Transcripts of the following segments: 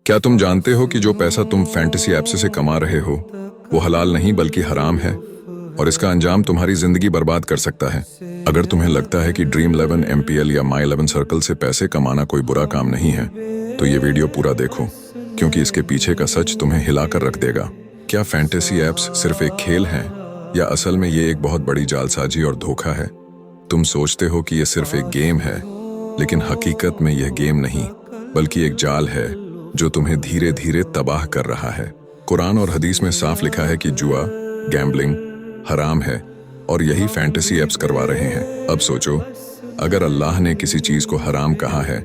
क्या तुम जानते हो कि जो पैसा तुम फैंटेसी ऐप से कमा रहे हो वो हलाल नहीं बल्कि हराम है, और इसका अंजाम तुम्हारी जिंदगी बर्बाद कर सकता है। अगर तुम्हें लगता है कि ड्रीम 11 MPL या माई 11 सर्कल से पैसे कमाना कोई बुरा काम नहीं है, तो ये वीडियो पूरा देखो, क्योंकि इसके पीछे का सच तुम्हें हिलाकर रख देगा। क्या फैंटेसी ऐप्स सिर्फ एक खेल हैं, या असल में ये एक बहुत बड़ी जालसाजी और धोखा है? तुम सोचते हो कि ये सिर्फ एक गेम है, लेकिन हकीकत में यह गेम नहीं बल्कि एक जाल है जो तुम्हें धीरे धीरे तबाह कर रहा है। कुरान और हदीस में साफ लिखा है कि जुआ, गैम्बलिंग हराम है, और यही फैंटेसी ऐप्स करवा रहे हैं। अब सोचो, अगर अल्लाह ने किसी चीज को हराम कहा है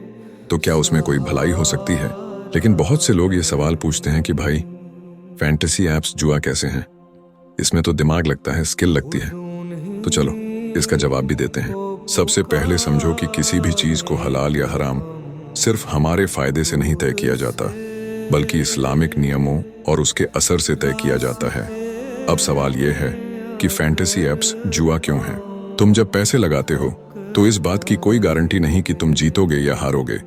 तो क्या उसमें कोई भलाई हो सकती है? लेकिन बहुत से लोग ये सवाल पूछते हैं कि भाई, फैंटेसी ऐप्स जुआ कैसे हैं? इसमें तो दिमाग लगता है, स्किल लगती है। तो चलो इसका जवाब भी देते हैं। सबसे पहले समझो कि किसी भी चीज को हलाल या हराम सिर्फ हमारे फायदे से नहीं तय किया जाता, बल्कि इस्लामिक नियमों और उसके असर से तय किया जाता है। अब सवाल यह है कि फैंटेसी ऐप्स जुआ क्यों हैं? तुम जब पैसे लगाते हो तो इस बात की कोई गारंटी नहीं कि तुम जीतोगे या हारोगे।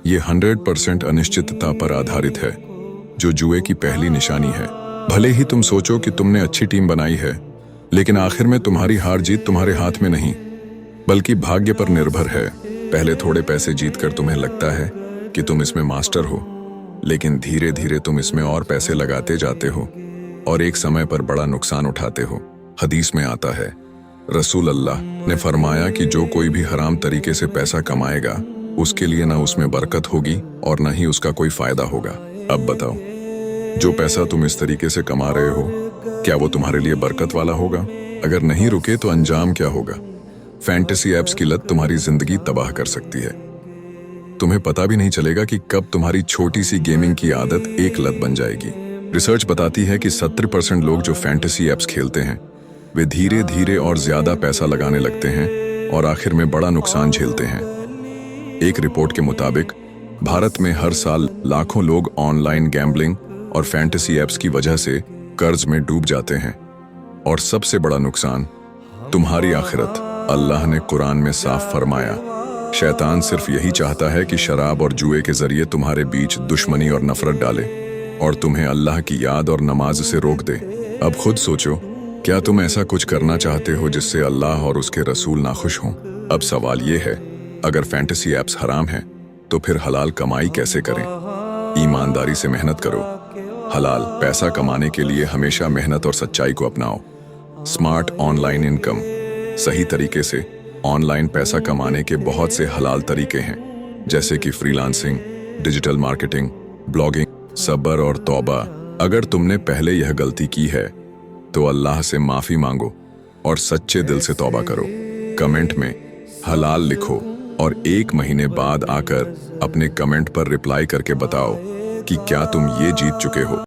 ये 100% अनिश्चितता पर आधारित है, जो जुए की पहली निशानी है। भले ही तुम सोचो कि तुमने अच्छी टीम बनाई है, लेकिन आखिर में तुम्हारी हार जीत तुम्हारे हाथ में नहीं बल्कि भाग्य पर निर्भर है। पहले थोड़े पैसे जीतकर तुम्हें लगता है कि तुम इसमें मास्टर हो, लेकिन धीरे धीरे तुम इसमें और पैसे लगाते जाते हो और एक समय पर बड़ा नुकसान उठाते हो। हदीस में आता है, रसूल अल्लाह ने फरमाया कि जो कोई भी हराम तरीके से पैसा कमाएगा, उसके लिए ना उसमें बरकत होगी और ना ही उसका कोई फायदा होगा। अब बताओ, जो पैसा तुम इस तरीके से कमा रहे हो, क्या वो तुम्हारे लिए बरकत वाला होगा? अगर नहीं रुके तो अंजाम क्या होगा? फैंटेसी ऐप्स की लत तुम्हारी जिंदगी तबाह कर सकती है। तुम्हें पता भी नहीं चलेगा कि कब तुम्हारी छोटी सी गेमिंग की आदत एक लत बन जाएगी। रिसर्च बताती है कि 70% लोग जो फैंटेसी ऐप्स खेलते हैं, वे धीरे धीरे और ज्यादा पैसा लगाने लगते हैं और आखिर में बड़ा नुकसान झेलते हैं। एक रिपोर्ट के मुताबिक भारत में हर साल लाखों लोग ऑनलाइन गैम्बलिंग और फैंटेसी ऐप्स की वजह से कर्ज में डूब जाते हैं, और सबसे बड़ा नुकसान तुम्हारी आखिरत। अल्लाह ने कुरान में साफ फरमाया, शैतान सिर्फ यही चाहता है कि शराब और जुए के जरिए तुम्हारे बीच दुश्मनी और नफरत डाले और तुम्हें अल्लाह की याद और नमाज से रोक दे। अब खुद सोचो, क्या तुम ऐसा कुछ करना चाहते हो जिससे अल्लाह और उसके रसूल नाखुश हों? अब सवाल ये है, अगर फैंटेसी ऐप्स हराम हैं तो फिर हलाल कमाई कैसे करें? ईमानदारी से मेहनत करो। हलाल पैसा कमाने के लिए हमेशा मेहनत और सच्चाई को अपनाओ। स्मार्ट ऑनलाइन इनकम, सही तरीके से ऑनलाइन पैसा कमाने के बहुत से हलाल तरीके हैं, जैसे कि फ्रीलांसिंग, डिजिटल मार्केटिंग, ब्लॉगिंग। सब्र और तौबा। अगर तुमने पहले यह गलती की है तो अल्लाह से माफी मांगो और सच्चे दिल से तौबा करो। कमेंट में हलाल लिखो और 1 महीने बाद आकर अपने कमेंट पर रिप्लाई करके बताओ कि क्या तुम ये जीत चुके हो।